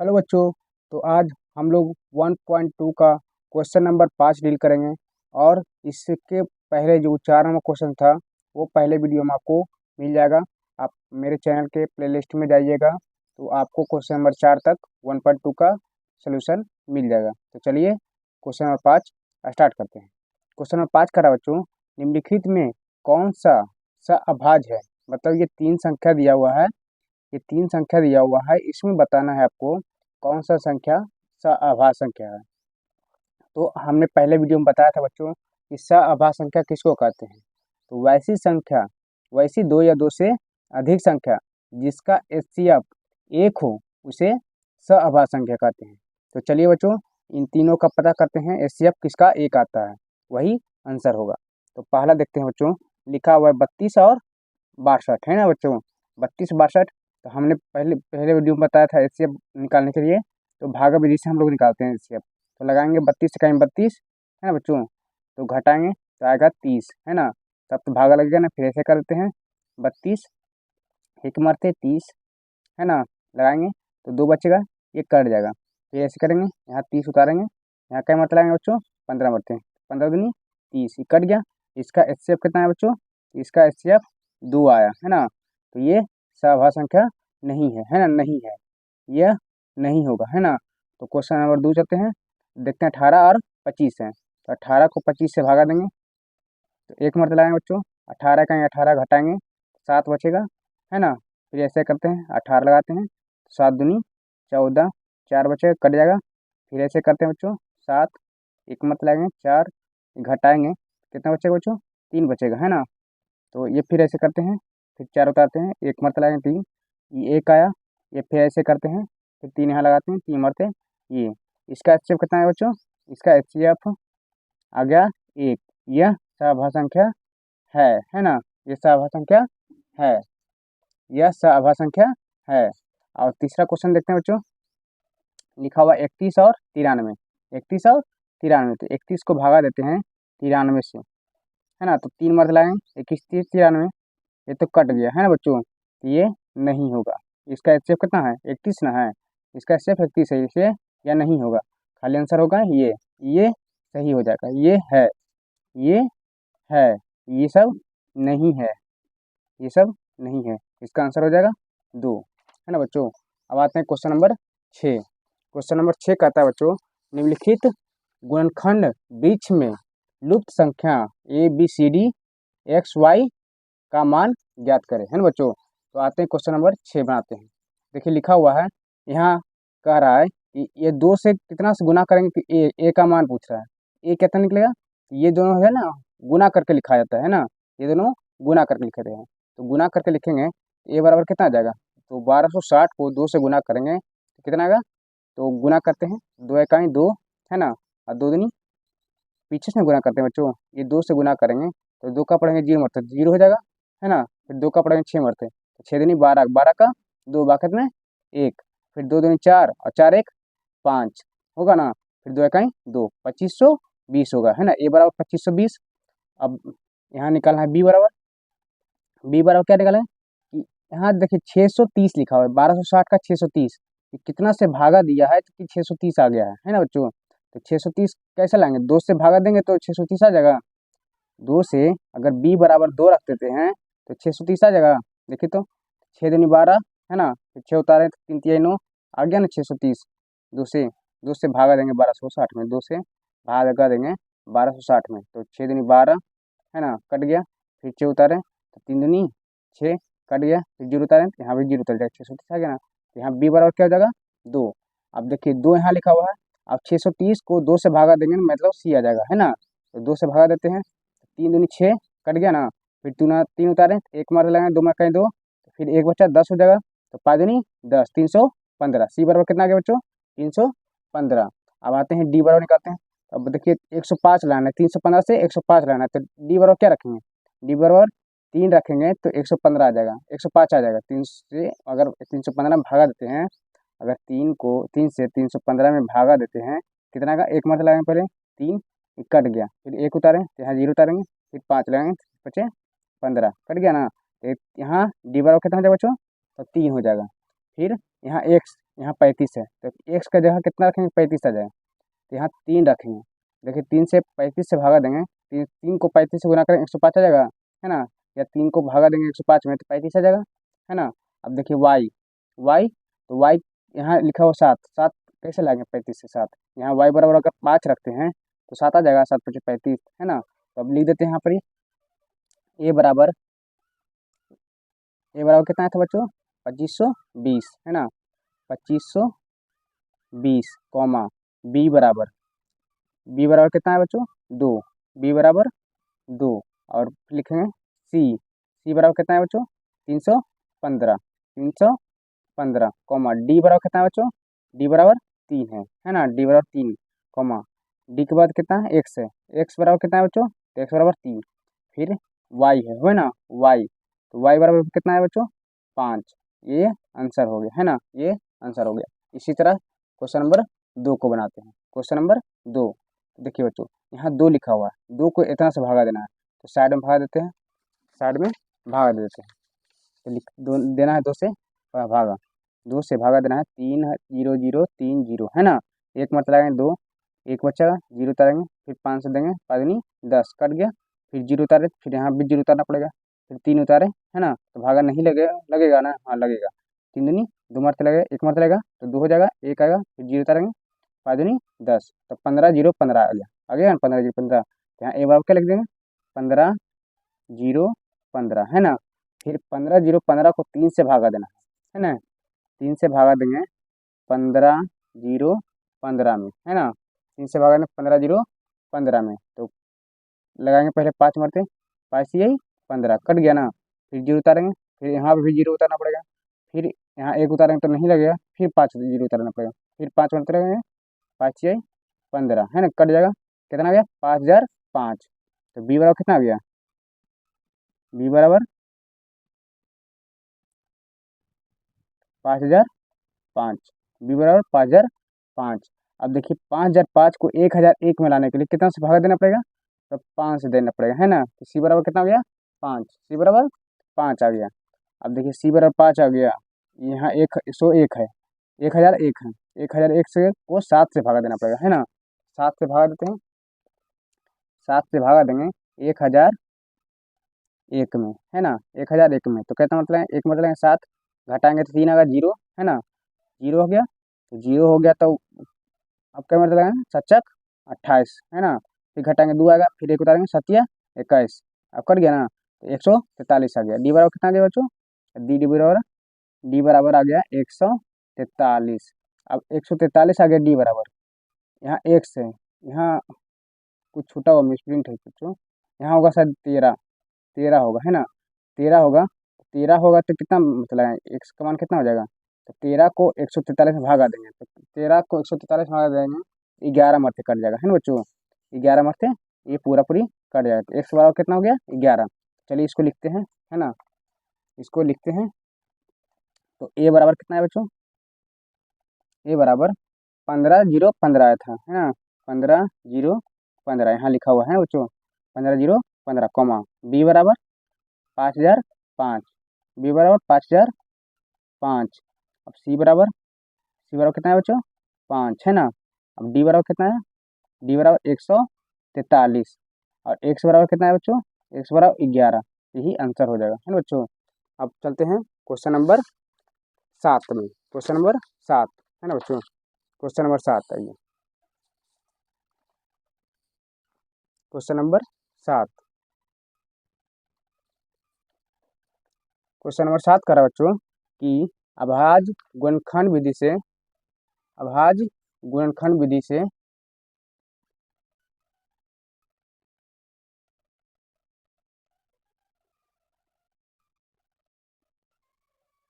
Hello बच्चों। तो आज हम लोग 1.2 का क्वेश्चन नंबर 5 डील करेंगे। और इसके पहले जो 4 नंबर क्वेश्चन था वो पहले वीडियो में आपको मिल जाएगा। आप मेरे चैनल के प्लेलिस्ट में जाइएगा तो आपको क्वेश्चन नंबर 4 तक 1.2 का सोल्यूशन मिल जाएगा। तो चलिए क्वेश्चन नंबर 5 स्टार्ट करते हैं। क्वेश्चन नंबर 5 करा बच्चों, निम्नलिखित में कौन सा अभाज्य है। मतलब ये 3 संख्या दिया हुआ है, ये 3 संख्या दिया हुआ है, इसमें बताना है आपको कौन सा संख्या सअभाज्य संख्या है। तो हमने पहले वीडियो में बताया था बच्चों कि सअभाज्य संख्या किसको कहते हैं। तो वैसी संख्या, वैसी 2 या 2 से अधिक संख्या जिसका एचसीएफ 1 हो उसे सअभाज्य संख्या कहते हैं। तो चलिए बच्चों इन तीनों का पता करते हैं, एचसीएफ किसका 1 आता है वही आंसर होगा। तो पहला देखते हैं बच्चों, लिखा हुआ है 32 और 62 है ना बच्चों, 32 62। तो हमने पहले पहले वीडियो में बताया था एचसीएफ निकालने के लिए, तो भागा विधि से हम लोग निकालते हैं एचसीएफ। तो लगाएंगे 32 से 32 है ना बच्चों, तो घटाएंगे तो आएगा 30 है ना। तब तो भागा लगेगा ना, फिर ऐसे करते हैं 32 एक मरते 30 है ना, लगाएंगे तो 2 बचेगा, ये कट जाएगा। फिर ऐसे करेंगे, यहाँ 30 उतारेंगे, यहाँ क्या मरते लगाएंगे बच्चों 15 मरते हैं, 15 दूनी 30, ये कट गया। इसका एचसीएफ कितना है बच्चों, इसका एचसीएफ 2 आया है ना। तो ये सअभाज्य संख्या नहीं है, है ना, नहीं है, यह नहीं होगा है ना। तो क्वेश्चन नंबर 2 चलते हैं, देखते हैं 18 और 25 है। तो 18 को 25 से भागा देंगे तो एक मरते लगाएंगे बच्चों, 18 का 18 घटाएंगे 7 बचेगा है ना। फिर ऐसे करते हैं 18 लगाते हैं, 7 दूनी 14, 4 बचेगा कट जाएगा। फिर ऐसे करते हैं बच्चों 7 एक मत लगाएंगे 4 घटाएंगे, कितना बचेगा बच्चों 3 बचेगा है ना। तो ये फिर ऐसे करते हैं, फिर 4 उतारते हैं, एक मरते लगाएंगे 3, ये 1 आया। ये फिर ऐसे करते हैं, फिर 3 यहाँ लगाते हैं, 3 मरते ये। इसका एचसीएफ कितना है बच्चों, इसका एचसीएफ आ गया 1। यह सअभाज्य संख्या है ना, ये सअभाज्य संख्या है, यह सअभाज्य संख्या है। और तीसरा क्वेश्चन देखते हैं बच्चों, लिखा हुआ 31 और 93, 31 और 93। तो 31 को भागा देते हैं 93 से है ना, तो 3 मरते लगाएंगे 21 30 93, ये तो कट गया है ना बच्चों, तो ये नहीं होगा। इसका एचसीएफ कितना है 31 ना है, इसका एचसीएफ 31 है, इसे या नहीं होगा, खाली आंसर होगा ये सही हो जाएगा। ये है, ये सब नहीं है, ये सब नहीं है, इसका आंसर हो जाएगा 2 है ना बच्चों। अब आते हैं क्वेश्चन नंबर 6। क्वेश्चन नंबर 6 कहता है बच्चों, निम्नलिखित गुणनखंड वृक्ष में लुप्त संख्या A B C D X Y का मान ज्ञात करें है ना बच्चों। तो आते हैं क्वेश्चन नंबर 6 बनाते हैं। देखिए लिखा हुआ है, यहाँ कह रहा है कि ये 2 से कितना से गुना करेंगे कि ए का मान पूछ रहा है, ए कितना निकलेगा, ये दोनों है ना गुना करके लिखा जाता है ना, ये दोनों गुना करके लिखे गए हैं। तो गुना करके लिखेंगे ए बराबर कितना आ जाएगा, तो 1260 को 2 से गुना करेंगे तो कितना आएगा, तो गुना करते हैं 2 इकाई 2 है ना, और 2 दूनी पीछे से गुना करते हैं बच्चों, ये 2 से गुना करेंगे तो 2 का पढ़ेंगे 0 मरते 0 हो जाएगा है ना। फिर 2 का पढ़ेंगे 6 मरते, तो 6 दूनी 12, 12 का 2 बाकत में 1, फिर 2 दूनी 4 और 4 1 5 होगा ना। फिर 2 इकाई 2, 2520 होगा है ना, ए बराबर 2520। अब यहाँ निकालना है बी बराबर क्या निकालें कि यहाँ देखिए 630 लिखा हुआ है, 1260 का 630, कितना से भागा दिया है तो कि 630 आ गया है ना बच्चों। तो 630 कैसे लाएंगे, 2 से भागा देंगे तो 630 आ जाएगा। 2 से अगर बी बराबर 2 रख देते हैं तो 630 आ जाएगा। देखिए तो 6 दूनी 12 है ना, फिर 6 उतारे तो 3 तिहाई 9 आ गया ना 630। 2 से भागा देंगे 1260 में, 2 से भागा देंगे 1260 में, तो 6 दूनी 12 है ना, कट गया। फिर 6 उतारे तो 3 दूनी 6 कट गया, फिर 0 उतारे तो यहाँ भी 0 उतर जाएगा, 630 आ गया ना। तो यहाँ बी बराबर क्या हो जाएगा 2। अब देखिए 2 यहाँ लिखा हुआ है, अब 630 को 2 से भागा देंगे मतलब सी आ जाएगा है ना। तो 2 से भागा देते हैं, 3 दूनी 6 कट गया ना, फिर 3 उतारे एक मार लगाए 2 में कहीं 2, तो फिर एक बच्चा 10 हो जाएगा, तो 5 दूनी 10 315, सी बराबर कितना आ गया बच्चों 315। अब आते हैं डी बराबर निकालते हैं। अब देखिए 105 लाना है, 315 से 105 लाना है, तो डी बराबर क्या रखेंगे, डी बराबर 3 रखेंगे तो 115 आ जाएगा, 105 आ जाएगा। 3 से अगर 315 में भागा देते हैं, अगर 3 से 315 में भागा देते हैं कितना का, एक मतलब लगाएंगे पहले 3 कट गया, फिर 1 उतारें तो यहाँ 0 उतारेंगे, फिर 5 लगाएंगे बचे 15 कट गया ना। तो यहाँ डी बराबर कितना हो जाएगा बच्चों, तो 3 हो जाएगा। फिर यहाँ यहाँ 35 है, तो एक्स का जगह कितना रखेंगे, 35 आ जाए, तो यहाँ 3 रखेंगे। देखिए 3 से 35 से भागा देंगे, 3 को 35 से गुना करें 105 आ जाएगा, है ना, या 3 को भागा देंगे 105 में तो 35 आ जाएगा, है ना। अब देखिए वाई, वाई तो वाई यहाँ लिखा हुआ 7, 7 कैसे लाएंगे 35 से 7, यहाँ वाई बराबर अगर 5 रखते हैं तो 7 आ जाएगा, 7 पचे 35, है ना। तो अब लिख देते हैं यहाँ पर ए बराबर, ए बराबर कितना था बच्चों, 2520, है ना, 2520 कॉमा बी बराबर, बी बराबर कितना है बच्चों 2, बी बराबर 2, और फिर लिखेंगे सी, सी बराबर कितना है बच्चों 315, 315 कॉमा डी बराबर कितना है बच्चों, डी बराबर 3 है ना, डी बराबर 3 कॉमा डी के बाद कितना है एक्स है, एक्स बराबर कितना है बच्चों, तो एक्स बराबर 3, फिर वाई है ना, वाई तो वाई बराबर कितना है बच्चों 5, ये आंसर हो गया, है ना, ये आंसर हो गया। इसी तरह क्वेश्चन नंबर 2 को बनाते हैं, क्वेश्चन नंबर 2, देखिए बच्चों यहाँ 2 लिखा हुआ है, 2 को इतना से भागा देना है, तो साइड में भागा देते हैं, साइड में भागा देते हैं, तो लिख दो देना है 2 से भागा, 2 से भागा देना है, 3 0 0 3 0, है ना, एक मतलब लगाएंगे 2, एक बच्चा जीरो उतारेंगे, फिर 5 से देंगे 5 दूनी 10 कट गया, फिर जीरो उतारे, फिर यहाँ भी जीरो उतारना पड़ेगा, फिर 3 उतारे, है ना, तो भागा नहीं लगेगा, लगेगा ना, हाँ लगेगा, 3 दूनी 2 मरते लगेगा, 1 मरते लगेगा तो 2 हो जाएगा, 1 आएगा, फिर जीरो उतारेंगे 5 दूनी 10, तो 15 0 15 आ गया ना, 15 0 15, यहाँ ए बराबर क्या लिख देंगे 15 0 15, है ना, फिर 15 0 15 को 3 से भागा देना है ना, 3 से भागा देंगे 15 0 15 में, है ना, 3 से भागा देंगे 15 0 15 में, तो लगाएंगे पहले 5 मरते, 5 यही 15 कट गया ना, फिर जीरो उतारेंगे, फिर यहाँ पे भी जीरो उतारना पड़ेगा, फिर यहाँ एक उतारेंगे तो नहीं लगेगा, फिर 5 जीरो उतारना पड़ेगा, फिर 5 मरते रहेंगे, 5 यही 15, है ना, कट जाएगा, कितना आ गया 5005, तो बी बराबर कितना आ गया, बी बराबर 5005, बी बराबर 5005। अब देखिए 5005 को 1001 में लाने के लिए कितना से भागा देना पड़ेगा, तो 5 से देना पड़ेगा, है ना, तो सी बराबर कितना हो गया 5, सी बराबर 5 आ गया। अब देखिए सी बराबर 5 आ गया, यहाँ एक 101 है, 1001 है, 1001 से को 7 से भागा देना पड़ेगा, है ना, 7 से भागा देते हैं, 7 से भागा देंगे 1001 में, है ना, 1001 में, तो कितना मतलब है, एक मतलब है 7, घटाएंगे तो 3 आएगा जीरो, है ना, जीरो हो गया, तो जीरो हो गया तो अब क्या मतलब है 7 28, है ना, फिर घटाएंगे 2 आएगा, फिर एक उतारेंगे 7 21, अब कट गया ना, तो 143 आ गया, डी बराबर कितना आ गया बच्चों, डी बराबर आ गया 143। अब 143 आ गया डी बराबर, यहाँ एक से यहाँ कुछ छूटा हुआ मिसप्रिंट है बच्चों, यहाँ होगा शायद 13, 13 होगा, है ना, 13 होगा, 13 होगा तो कितना मतलब है एक्स का मान कितना हो जाएगा, तो 13 को 143 में भागा देंगे, तो 13 को 143 में भागा देंगे 11 मरते कट जाएगा, है ना बच्चों, 11 मरते ये पूरा पूरी कट जाएगा, तो एक्स बराबर कितना हो गया 11। चलिए इसको लिखते हैं, है ना, इसको लिखते हैं, तो ए बराबर कितना है बच्चों, ए बराबर 15 0 15 आया था, है ना, 15 0 15 यहाँ लिखा हुआ है बच्चों, 15 0 15 कॉमा बी बराबर 5005, बी बराबर 5005। अब सी बराबर कितना है बच्चों 5, है ना, अब डी बराबर कितना है, डी बराबर 143, और एक्स बराबर कितना है बच्चों, एक्स बराबर 11, यही आंसर हो जाएगा, है ना बच्चों। अब चलते हैं क्वेश्चन नंबर 7 में, क्वेश्चन नंबर 7, है ना बच्चों, क्वेश्चन नंबर 7 आइए, क्वेश्चन नंबर 7, क्वेश्चन नंबर 7 कर रहा है बच्चों कि अभाज्य गुणनखंड विधि से, अभाज्य गुणनखंड विधि से